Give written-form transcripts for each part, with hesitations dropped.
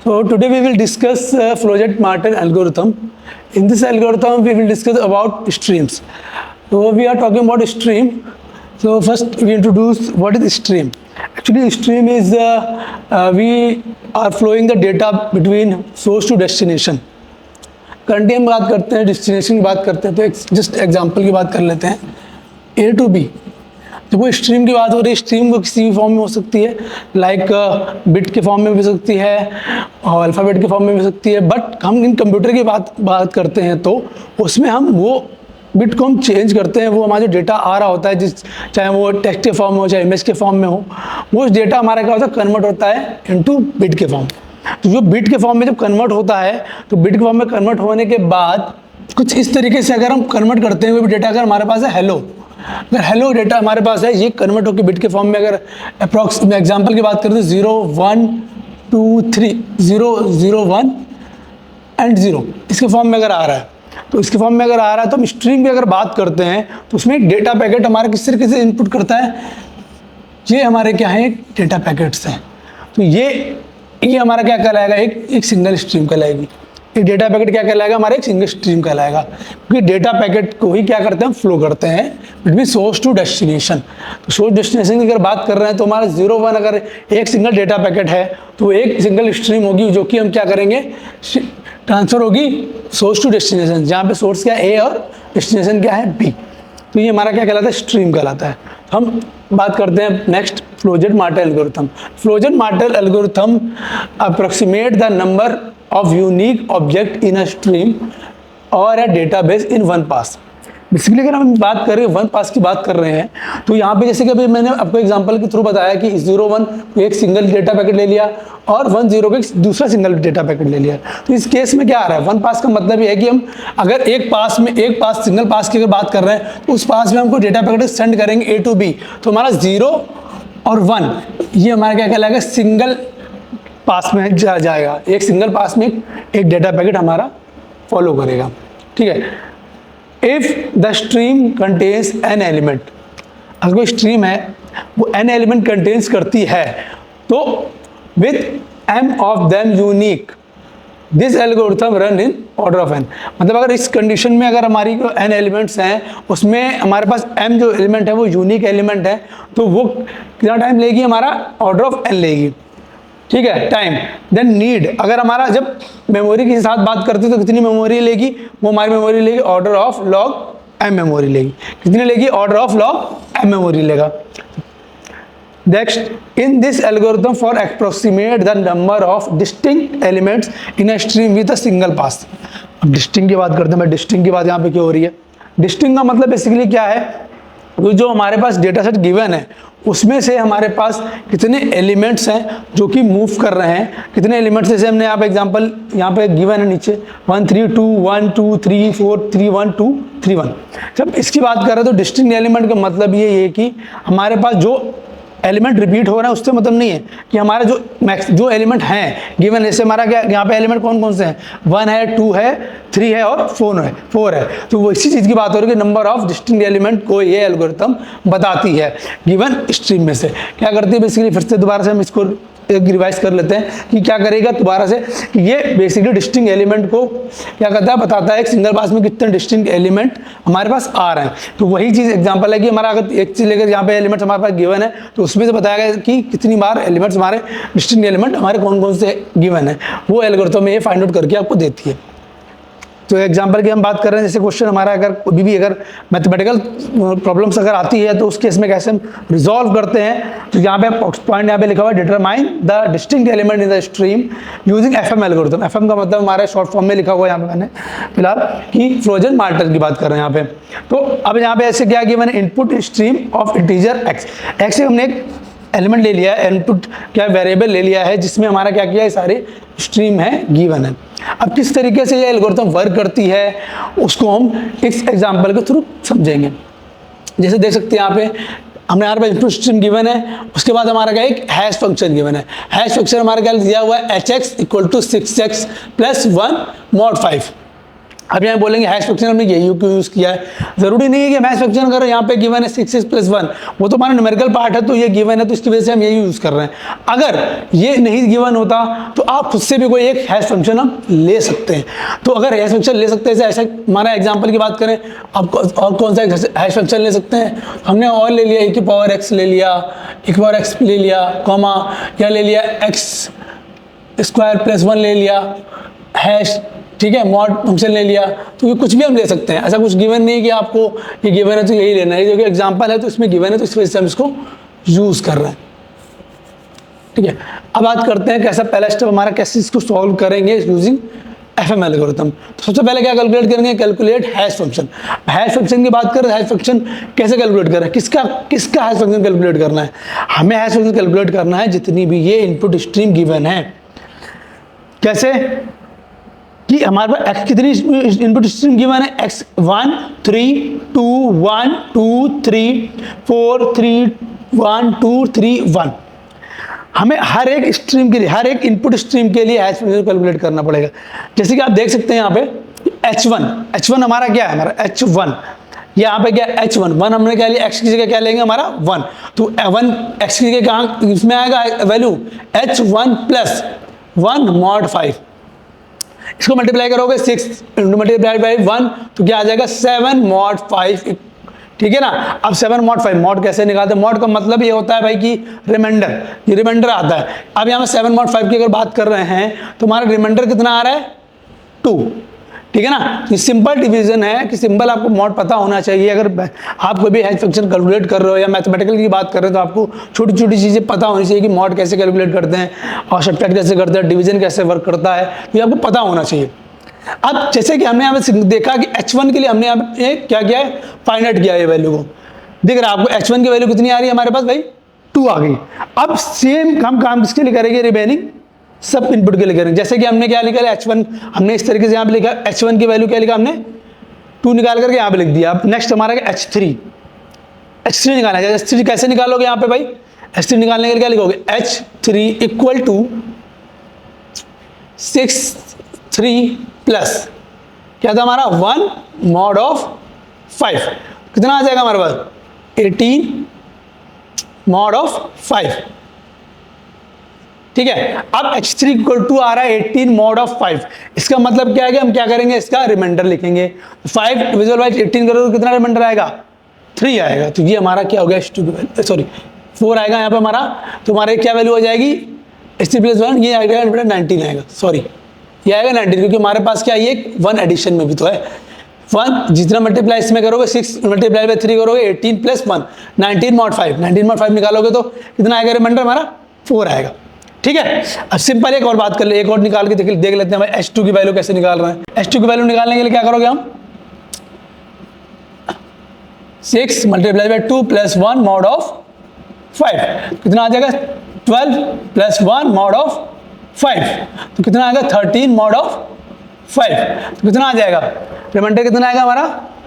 So today we will discuss Flojet-Martin algorithm. In this algorithm, we will discuss about streams. So we are talking about stream. So first we introduce what is stream. Actually, stream is we are flowing the data between source to destination. Currently हम बात करते हैं destination की बात करते हैं तो एक जस्ट एग्जांपल की बात कर लेते हैं ए टू बी। जब वो स्ट्रीम की बात हो रही है, स्ट्रीम को किसी भी फॉर्म में हो सकती है, लाइक बिट के फॉर्म में भी हो सकती है और अल्फ़ाबेट के फॉर्म में भी हो सकती है। बट हम इन कंप्यूटर की बात करते हैं तो उसमें हम वो बिट को हम चेंज करते हैं। वो हमारा जो डेटा आ रहा होता है, जिस चाहे वो टेक्स्ट के फॉर्म में हो चाहे इमेज के फॉर्म में हो, वो डेटा हमारा क्या होता है, कन्वर्ट होता है इनटू बिट के फॉर्म। तो जो बिट के फॉर्म में जब कन्वर्ट होता है तो बिट के फॉर्म में कन्वर्ट होने के बाद कुछ इस तरीके से अगर हम कन्वर्ट करते हैं, वो डेटा अगर हमारे पास है हेलो, अगर हेलो डेटा हमारे पास है, ये कन्वर्ट होकर बिट के फॉर्म में अगर अप्रॉक्स एग्जांपल की बात करें तो 0 1 2 3 0 0 1 एंड 0 इसके फॉर्म में अगर आ रहा है, तो इसके फॉर्म में अगर आ रहा है तो हम स्ट्रिंग की अगर बात करते हैं तो उसमें एक डेटा पैकेट हमारा किस तरीके से इनपुट करता है, ये हमारे क्या है, डेटा पैकेट्स हैं। तो ये हमारा क्या कहलाएगा, एक सिंगल स्ट्रीम कहलाएगी। एक डेटा पैकेट क्या कहलाएगा, हमारा एक सिंगल स्ट्रीम कहलाएगा, क्योंकि डेटा पैकेट को ही क्या करते हैं, फ्लो करते हैं बिटवीन सोर्स टू डेस्टिनेशन। तो सोर्स डेस्टिनेशन की अगर बात कर रहे हैं तो हमारा 0 1 अगर एक सिंगल डेटा पैकेट है तो एक सिंगल स्ट्रीम होगी जो कि हम क्या करेंगे, ट्रांसफर होगी सोर्स टू डेस्टिनेशन, जहाँ पे सोर्स क्या है ए और डेस्टिनेशन क्या है बी। तो ये हमारा क्या कहलाता है, स्ट्रीम कहलाता है। हम बात करते हैं next Flajolet Martin algorithm. Flajolet Martin algorithm approximate the number of unique object in a stream और a database in one pass. Basically अगर हम बात करें वन पास की बात कर रहे हैं तो यहाँ पे जैसे कि अभी मैंने आपको एग्जांपल के थ्रू बताया कि 0 1 एक सिंगल डेटा पैकेट ले लिया और 1 0 का दूसरा सिंगल डेटा पैकेट ले लिया। तो इस केस में क्या आ रहा है, वन पास का मतलब ये है कि हम अगर एक पास सिंगल पास की अगर बात कर रहे हैं तो उस पास में हमको डेटा पैकेट सेंड करेंगे ए टू बी, तो हमारा 0 और 1 ये हमारा क्या कहलाएगा, सिंगल पास में जाएगा। एक सिंगल पास में एक डेटा पैकेट हमारा फॉलो करेगा, ठीक है। If the stream contains an element, अगर कोई स्ट्रीम है वो एन एलिमेंट कंटेन्स करती है तो with M of them unique this algorithm run in order of N. मतलब अगर इस कंडीशन में अगर हमारी जो एन एलिमेंट्स हैं उसमें हमारे पास एम जो एलिमेंट है वो यूनिक एलिमेंट है, तो वो कितना टाइम लेगी, हमारा ऑर्डर ऑफ एन लेगी, ठीक है, टाइम। देन नीड, अगर हमारा जब मेमोरी के साथ बात करते हैं तो कितनी मेमोरी लेगी, वो हमारी मेमोरी लेगी order of log M memory लेगी। कितनी लेगी, order of log M memory लेगा। Next, in this algorithm for approximate the number of distinct elements in a stream with a single pass. अब डिस्टिंक्ट की बात करते हैं, मैं डिस्टिंक्ट की बात यहाँ पे क्यों हो रही है, डिस्टिंक्ट का मतलब बेसिकली क्या है, जो हमारे पास डेटा सेट गिवन है उसमें से हमारे पास कितने एलिमेंट्स हैं जो कि मूव कर रहे हैं, कितने एलिमेंट्स, जैसे हमने यहाँ पे एग्जांपल यहाँ पे गिवन है नीचे 1 3 2 1 2 3 4 3 1 2 3 1। जब इसकी बात कर रहे हैं तो डिस्टिंक्ट एलिमेंट का मतलब ये है कि हमारे पास जो एलिमेंट रिपीट हो रहा है उससे मतलब नहीं है कि हमारे जो एलिमेंट हैं गिवन, जैसे हमारा क्या यहाँ पे एलिमेंट कौन कौन से हैं, 1 है 2 है 3 है और 4 है। तो वो इसी चीज़ की बात हो रही है कि नंबर ऑफ डिस्टिंक्ट एलिमेंट को ये एल्गोरिथम बताती है गिवन स्ट्रीम में से। क्या करती है बेसिकली, फिर से दोबारा से हम इसको एक रिवाइज कर लेते हैं कि क्या करेगा दोबारा से, कि ये बेसिकली डिस्टिंक्ट एलिमेंट को क्या करता है, बताता है एक सिंगल पास में कितने डिस्टिंक्ट एलिमेंट हमारे पास आ रहे हैं। तो वही चीज़ एग्जांपल है कि हमारा अगर एक चीज़ लेकर यहाँ पे एलिमेंट्स हमारे पास गिवन है तो उसमें से बताया गया कि कितनी बार एलिमेंट्स हमारे डिस्टिंक्ट एलिमेंट हमारे कौन कौन से गिवन है, वो एल्गोरिथम में ये फाइंड आउट करके आपको देती है। तो एग्जांपल की हम बात कर रहे हैं, जैसे क्वेश्चन हमारा अगर कभी भी अगर मैथमेटिकल प्रॉब्लम्स अगर आती है तो उस केस में कैसे हम रिजॉल्व करते हैं, तो यहाँ पे पॉइंट यहाँ पे लिखा हुआ है, determine the distinct element in the stream using FM algorithm. FM का मतलब हमारे शॉर्ट फॉर्म में लिखा हुआ है यहाँ पे मैंने फिलहाल कि फ्लोजेट-मार्टिन की बात कर रहे हैं यहाँ पे। तो अब यहाँ पे ऐसे क्या कि मैंने input stream of integer x से हमने एक एलिमेंट ले लिया है, इनपुट क्या वेरिएबल ले लिया है जिसमें हमारा क्या किया है, सारे स्ट्रीम है गिवन है। अब किस तरीके से ये एल्गोरिथम वर्क करती है उसको हम इस एग्जांपल के थ्रू समझेंगे। जैसे देख सकते हैं यहाँ पे हमने यहाँ पे इनपुट स्ट्रीम गिवन है, उसके बाद हमारा क्या एक हैश फंक्शन गिवन है। हैश फंक्शन हमारा क्या दिया हुआ है, hx = 6x + 1 mod 5। अब यहाँ बोलेंगे हैश फंक्शन हमने यही क्यों यूज़ किया है। ज़रूरी नहीं है कि हैश फंक्शन अगर यहाँ पे गिवन है 6x + 1, वो तो हमारा न्यूमेरिकल पार्ट है, तो ये गिवन है तो इसकी वजह से हम यही यूज़ कर रहे हैं। अगर ये नहीं गिवन होता तो आप खुद से भी कोई एक हैश फंक्शन हम ले सकते हैं। तो अगर हैश फंक्शन ले सकते हैं, ऐसा हमारा एग्जाम्पल की बात करें, आप और कौन सा हैश फंक्शन ले सकते हैं, हमने और ले लिया e⁻x ले लिया, e⁻x ले लिया, कॉमा, या ले लिया x² + 1 ले लिया हैश, ठीक है, मॉड फंक्शन ले लिया, तो ये कुछ भी हम ले सकते हैं। ऐसा कुछ गिवन नहीं है कि आपको ये गिवन है तो यही लेना है, जो एग्जांपल है तो इसमें गिवन है तो इस वजह से हम इसको यूज़ कर रहे हैं, ठीक है। अब बात करते हैं कैसा पहला स्टेप हमारा, कैसे इसको सॉल्व करेंगे यूजिंग FM एल्गोरिथम। तो सबसे पहले क्या कैलकुलेट करेंगे, calculate hash function. Hash function की बात करें, हैश फंक्शन कैसे कैलकुलेट करें, किसका हैश फंक्शन कैलकुलेट करना है, हमें हैश फंक्शन कैलकुलेट करना है जितनी भी ये इनपुट स्ट्रीम गिवन है। कैसे कि हमारे पास x कितनी इनपुट स्ट्रीम गिवन है, x 1 3 2 1 2 3 4 3 1 2 3 1। हमें हर एक स्ट्रीम के लिए, हर एक इनपुट स्ट्रीम के लिए हैश फंक्शन कैलकुलेट करना पड़ेगा। जैसे कि आप देख सकते हैं यहाँ पे h1 हमारा क्या है, हमारा h1, यहाँ पे क्या h1 हमने क्या लिया, x की जगह क्या लेंगे हमारा 1, तो 1 x की जगह कहाँ इसमें आएगा वैल्यू h1 + 1 mod 5। इसको मल्टीप्लाई करोगे 6 मल्टीप्लाई बाई 1 तो क्या आ जाएगा 7 mod 5, ठीक है ना। अब 7 mod 5, मॉड कैसे निकालते हैं, मॉड का मतलब ये होता है भाई कि रिमाइंडर, ये रिमाइंडर आता है। अब यहाँ में 7 mod 5 की अगर बात कर रहे हैं तो हमारा रिमाइंडर कितना आ रहा है 2, ठीक है ना। ये सिंपल डिवीजन है कि सिंपल आपको मॉड पता होना चाहिए। अगर आप कोई भी हैश फंक्शन कैलकुलेट कर रहे हो या मैथमेटिकल की बात कर रहे हो तो आपको छोटी छोटी चीज़ें पता होनी चाहिए कि मॉड कैसे कैलकुलेट करते हैं और सब्ट्रैक्ट कैसे करते हैं, डिवीजन कैसे वर्क करता है, तो ये आपको पता होना चाहिए। अब जैसे कि हमने यहाँ पे देखा कि h1 के लिए हमने यहाँ पे क्या किया है, फाइंड आउट किया है वैल्यू को, दिख रहा है आपको h1 की वैल्यू कितनी आ रही है हमारे पास भाई 2 आ गई। अब सेम हम काम किसके लिए करेंगे, रिमेनिंग सब इनपुट के लिए करेंगे। जैसे कि हमने क्या लिखा है h1, हमने इस तरीके से यहाँ पे लिखा h1 की वैल्यू क्या लिखा हमने 2 निकाल करके यहाँ पे लिख दिया। अब नेक्स्ट हमारा h3 निकालना है। h3 कैसे निकालोगे यहाँ पे भाई, h3 निकालने के लिए क्या लिखोगे, h3 = 6 3 प्लस क्या था हमारा 1 mod 5, कितना आ जाएगा हमारे पास 18 mod 5, ठीक है। अब h3 = आ रहा है 18 mod 5, इसका मतलब क्या है कि हम क्या करेंगे, इसका रिमाइंडर लिखेंगे। 5 डिविजिबल बाय 18 करोगे तो कितना रिमाइंडर आएगा 3 आएगा। तो ये हमारा क्या हो गया h2 की वैल्यू, सॉरी 4 आएगा यहाँ पे हमारा, तो हमारे क्या वैल्यू हो जाएगी h3 + 1, ये आएगा 19 आएगा, सॉरी ये आएगा 19, क्योंकि हमारे पास क्या ये 1 एडिशन में भी तो है 1, जितना मल्टीप्लाई इसमें करोगे 6 मल्टीप्लाई बाय 3 करोगे 18 + 1 19 mod 5, 19 mod 5 निकालोगे तो कितना आएगा रिमाइंडर हमारा 4 आएगा, ठीक है। अब सिंपल एक और बात कर ले, एक और निकाल के देख लेते हैं भाई h2 की वैल्यू कैसे निकाल रहे हैं। h2 की वैल्यू निकालने के लिए क्या करोगे हम 6 मल्टीप्लाई बाय 2 + 1 mod 5, कितना आ जाएगा 12 + 1 mod 5, तो कितना आएगा 13 mod 5, तो कितना आ जाएगा रिमाइंडर, कितना आएगा हमारा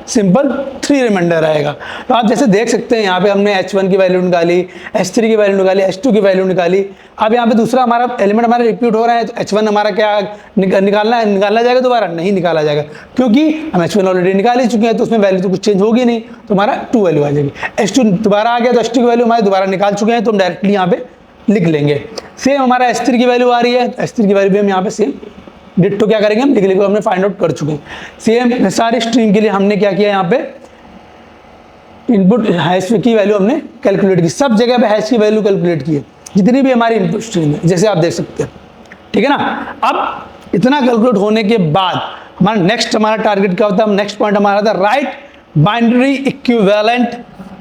सिंपल 3 रिमाइंडर आएगा। तो आप जैसे देख सकते हैं यहाँ पे हमने h1 की वैल्यू निकाली, h3 की वैल्यू निकाली, h2 की वैल्यू निकाली। अब यहाँ पे दूसरा हमारा एलिमेंट हमारा रिपीट हो रहा है, तो h1 हमारा क्या निकालना जाएगा दोबारा, नहीं निकाला जाएगा, क्योंकि हम h1 ऑलरेडी निकाल ही चुके हैं, तो उसमें वैल्यू तो कुछ चेंज होगी नहीं, तो हमारा 2 वैल्यू आ जाएगी। h2 दोबारा आ गया तो h2 की वैल्यू हमारे दोबारा निकाल चुके हैं, तो हम डायरेक्टली यहाँ पे लिख लेंगे। सेम हमारा h3 की वैल्यू आ रही है, h3 की वैल्यू भी हम यहाँ पे सेम डिट्टो क्या करेंगे हम लिख लेंगे, हमने फाइंड आउट कर चुके हैं। सेम सारे स्ट्रीम के लिए हमने क्या किया यहाँ पे इनपुट हैश की वैल्यू हमने कैलकुलेट की, सब जगह पे हैश की वैल्यू कैलकुलेट की है जितनी भी हमारी इनपुट स्ट्रीम है, जैसे आप देख सकते हैं, ठीक है ना। अब इतना कैलकुलेट होने के बाद हमारा नेक्स्ट हमारा टारगेट क्या होता है, नेक्स्ट पॉइंट हमारा था right binary equivalent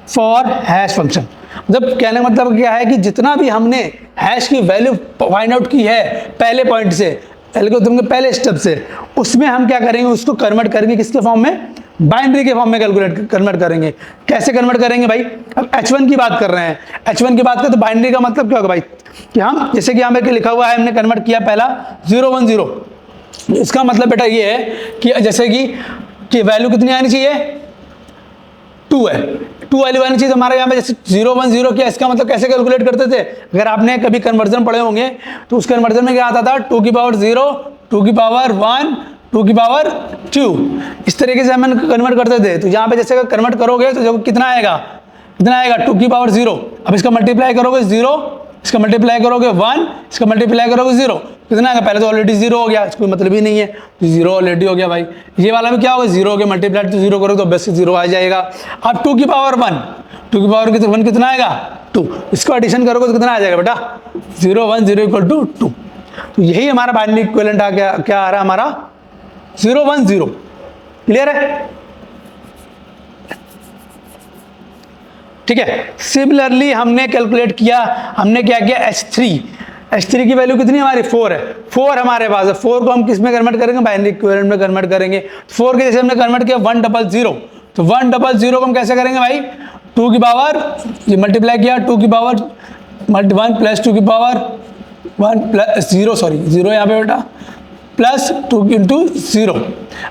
for hash function. मतलब कहने का मतलब क्या है कि जितना भी हमने हैश की वैल्यू फाइंड आउट की है पहले पॉइंट से, एल्गोरिथम के पहले स्टेप से, उसमें हम क्या करेंगे, उसको कन्वर्ट करेंगे किसके फॉर्म में, बाइनरी के फॉर्म में कन्वर्ट करेंगे। कैसे कन्वर्ट करेंगे भाई, अब h1 की बात कर रहे हैं, h1 की बात करें तो बाइनरी का मतलब क्या होगा भाई कि हम जैसे कि यहाँ पे लिखा हुआ है हमने कन्वर्ट किया पहला 0 1 0, इसका मतलब बेटा ये है कि जैसे कि वैल्यू कितनी आनी चाहिए 2 है, 2 वैल्यू आनी चाहिए। तो हमारे यहाँ पे जैसे 0 1 0 किया, इसका मतलब कैसे कैलकुलेट करते थे, अगर आपने कभी कन्वर्जन पढ़े होंगे तो उस कन्वर्जन में क्या आता था 2 की पावर 0 2 की पावर 1 टू की पावर 2। इस तरीके से हम कन्वर्ट करते थे। तो यहाँ पे जैसे अगर कन्वर्ट करोगे तो जब कितना आएगा, कितना आएगा, 2 की पावर 0। अब इसका मल्टीप्लाई करोगे 0, इसका मल्टीप्लाई करोगे 1, इसका मल्टीप्लाई करोगे 0, कितना आएगा, पहले तो ऑलरेडी 0 हो गया, कोई मतलब ही नहीं है, तो 0 ऑलरेडी हो गया भाई। ये वाला भी क्या होगा, 0 हो गया, मल्टीप्लाई तो 0 करोगे तो बस 0 आ जाएगा। अब 2 की पावर 1, 2 की पावर 1 कितना आएगा 2, इसको एडिशन करोगे तो कितना आ जाएगा बेटा 0 1 0 इक्वल टू 2। तो यही हमारा बाइनरी इक्विवेलेंट आ गया, क्या आ रहा है हमारा 0 1 0। क्लियर है, ठीक है। सिमिलरली हमने कैलकुलेट किया, हमने क्या किया, H3 की वैल्यू कितनी हमारी 4 है, 4 हमारे पास है। 4 को हम किस में कन्वर्ट करेंगे, बाइनरी इक्विवेलेंट में कन्वर्ट करेंगे। 4 के जैसे हमने कन्वर्ट किया 100, तो 100 को हम कैसे करेंगे भाई, 2 की पावर, ये मल्टीप्लाई किया 2 की पावर 1 प्लस 2 की पावर 1 प्लस 0, सॉरी 0 यहाँ पे बेटा, प्लस 2 इंटू 0।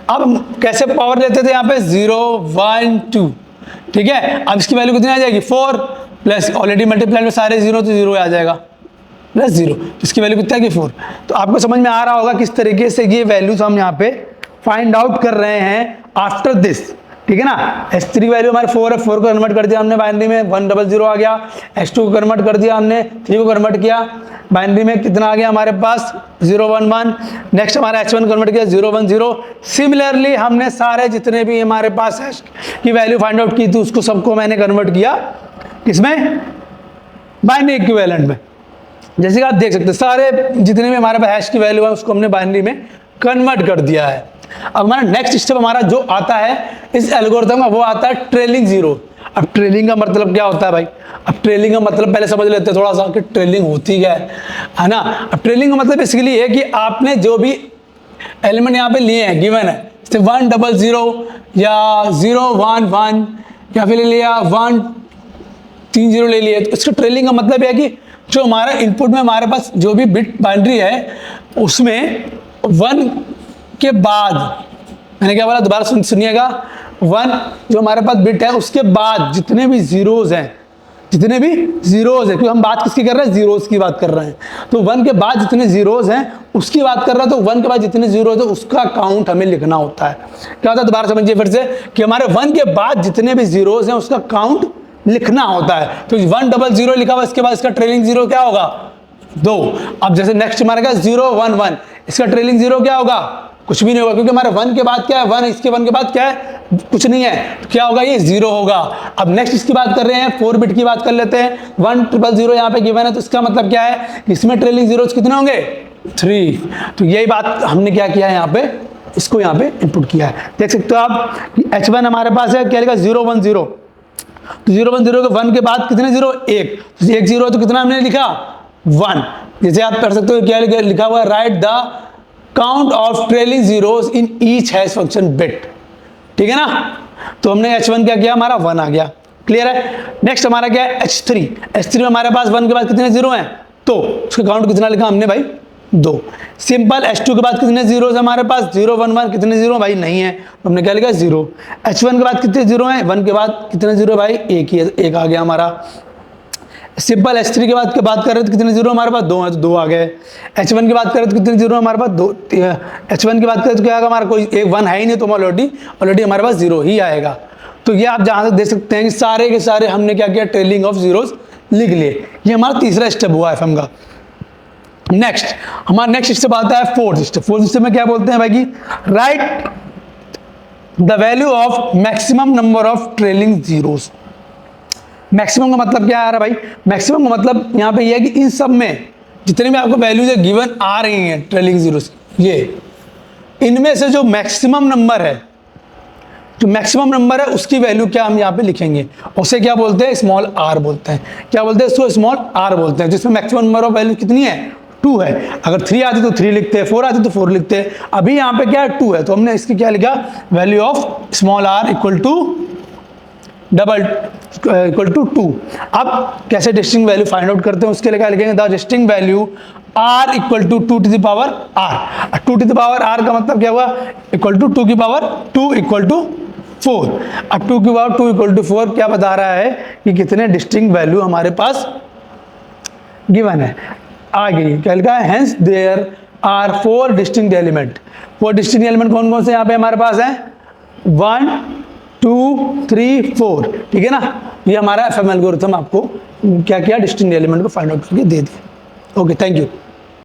अब हम कैसे पावर लेते थे यहाँ पे 0 1 2, ठीक है। अब इसकी वैल्यू कितनी आ जाएगी 4 प्लस, ऑलरेडी मल्टीप्लाई में सारे 0 तो 0 आ जाएगा, प्लस 0, इसकी वैल्यू कितना है 4। तो आपको समझ में आ रहा होगा किस तरीके से ये वैल्यूज हम यहाँ पे फाइंड आउट कर रहे हैं आफ्टर दिस, ठीक है ना। H3 की वैल्यू हमारे 4 है, 4 को कन्वर्ट कर दिया हमने बाइनरी में 100 आ गया। H2 को कन्वर्ट कर दिया हमने, 3 को कन्वर्ट किया बाइनरी में, कितना आ गया हमारे पास 0 1 1। नेक्स्ट हमारा H1 कन्वर्ट किया 0 1 0। सिमिलरली हमने सारे जितने भी हमारे पास हैश की वैल्यू फाइंड आउट की थी उसको सबको मैंने कन्वर्ट किया किसमें, बाइनरी इक्विवेलेंट में। जैसे कि आप देख सकते हैं सारे जितने भी हमारे पास हैश की वैल्यू है उसको हमने बाइनरी में कन्वर्ट कर दिया है। अब हमारा नेक्स्ट स्टेप हमारा जो आता है इस एल्गोरिथम का, वो आता है ट्रेलिंग जीरो। अब ट्रेलिंग का मतलब क्या होता है भाई, अब ट्रेलिंग का मतलब पहले समझ लेते हैं थोड़ा सा कि ट्रेलिंग होती क्या है ना। अब ट्रेलिंग का मतलब बेसिकली ये कि आपने जो भी एलिमेंट यहाँ पे लिए हैं गिवन है, जैसे 1 0 0 या 0 1 1 या फिर ले लिया 1 3 0 ले लिए, तो इसका ट्रेलिंग का मतलब है कि जो हमारा इनपुट में हमारे पास जो भी बिट बाइनरी है उसमें 1 के बाद, मैंने क्या बोला दोबारा सुनिएगा, 1 जो हमारे पास बिट है उसके बाद जितने भी जीरोज हैं, जितने भी जीरोज हैं, क्योंकि हम बात किसकी कर रहे हैं, जीरोज की बात कर रहे हैं, तो 1 के बाद जितने जीरोज हैं उसकी बात कर रहा है। तो 1 के बाद जितने जीरोज है उसका काउंट हमें लिखना होता है। क्या होता है दोबारा समझिए फिर से कि हमारे 1 के बाद जितने भी जीरोज हैं उसका काउंट लिखना होता है। तो 1 0 0 लिखा हुआ, इसके बाद इसका ट्रेलिंग जीरो क्या होगा 2। अब जैसे नेक्स्ट हमारे क्या 0 1 1, इसका ट्रेलिंग जीरो क्या होगा, कुछ भी नहीं होगा, क्योंकि हमारे 1 के बाद क्या है 1, इसके 1 के बाद क्या है कुछ नहीं है, तो क्या होगा ये 0 होगा। अब नेक्स्ट इसकी बात कर रहे हैं 4 बिट की बात कर लेते हैं, 1 0 0 यहाँ पे गिवन है, तो इसका मतलब क्या है, इसमें ट्रेलिंग जीरोज कितने होंगे 3। तो यही बात हमने क्या किया है यहाँ पे, इसको यहाँ पे इनपुट किया है। देख सकते हो आप H1 हमारे पास है, क्या लिखा 0 1 0, तो 0 1 0 के 1 के बाद कितने जीरो 1, तो 1 0 तो कितना हमने लिखा 1। जैसे आप कर सकते हो क्या लिखा हुआ है, right the count of trailing zeros in each hash function bit, ठीक है ना। तो हमने H1 क्या किया, हमारा 1 आ गया, क्लियर है। नेक्स्ट हमारा क्या है H3 में हमारे पास 1 के बाद कितने जीरो हैं, तो उसका काउंट कितना लिखा हमने भाई 2। सिंपल H2 के बाद कितने जीरो है हमारे पास 0 1 1, कितने जीरो भाई नहीं है, तो हमने क्या लिखा 0। H1 के बाद कितने जीरो हैं, 1 के बाद कितने जीरो भाई 1 ही है, 1 आ गया हमारा। सिंपल H3 के बाद बात कर रहे तो कितने जीरो हमारे पास 2 हैं, तो 2 आ गए। H1 की बात करें तो कितने जीरो हमारे पास 2, H1 की बात करें तो क्या आएगा हमारा, कोई एक 1 है ही नहीं, तो ऑलरेडी हमारे पास 0 ही आएगा। तो ये आप जहाँ तक देख सकते हैं कि सारे के सारे हमने क्या किया, ट्रेलिंग ऑफ जीरोस लिख लिए। ये हमारा तीसरा स्टेप हुआ FM का। नेक्स्ट हमारा नेक्स्ट स्टेप आता है फोर्थ स्टेप में क्या बोलते हैं भाई कि right the value of maximum number of trailing zeros. Maximum का मतलब क्या आ रहा है भाई, मैक्सिमम का मतलब यहाँ पे ये है कि इन सब में जितने भी आपको वैल्यूज गिवन आ रही हैं ट्रेलिंग जीरोस, ये इनमें से जो मैक्सिमम नंबर है, जो मैक्सिमम नंबर है उसकी वैल्यू क्या हम यहाँ पे लिखेंगे, उसे क्या बोलते हैं स्मॉल r बोलते हैं। क्या बोलते हैं इसको, स्मॉल r बोलते हैं, जिसमें मैक्सिमम नंबर ऑफ वैल्यू कितनी है 2 है। अगर 3 आती तो 3 लिखते हैं, 4 आती तो 4 लिखते हैं। अभी यहाँ पे क्या है 2 है, तो हमने इसकी क्या लिखा, value of small r equal to 2। अब कैसे डिस्टिंग वैल्यू फाइंड आउट करते हैं, उसके लिए क्या लिखेंगे, the distinct value r equal to 2 to the power r। 2 to the power r का मतलब क्या हुआ, इक्वल टू 2 की पावर 2 इक्वल टू 4। अब 2 की पावर 2 इक्वल टू 4 क्या बता रहा है कि कितने डिस्टिंग वैल्यू हमारे पास गिवन है, आ गई। क्या लिखा है, hence there are 4 distinct element. वो डिस्टिंक्ट एलिमेंट कौन कौन से यहाँ पे हमारे पास हैं? 1 2 3 4, ठीक है ना। ये हमारा एफएम एल्गोरिथम आपको क्या क्या डिस्टिंक्ट एलिमेंट को फाइंड आउट करके दे दिया। Okay, thank you.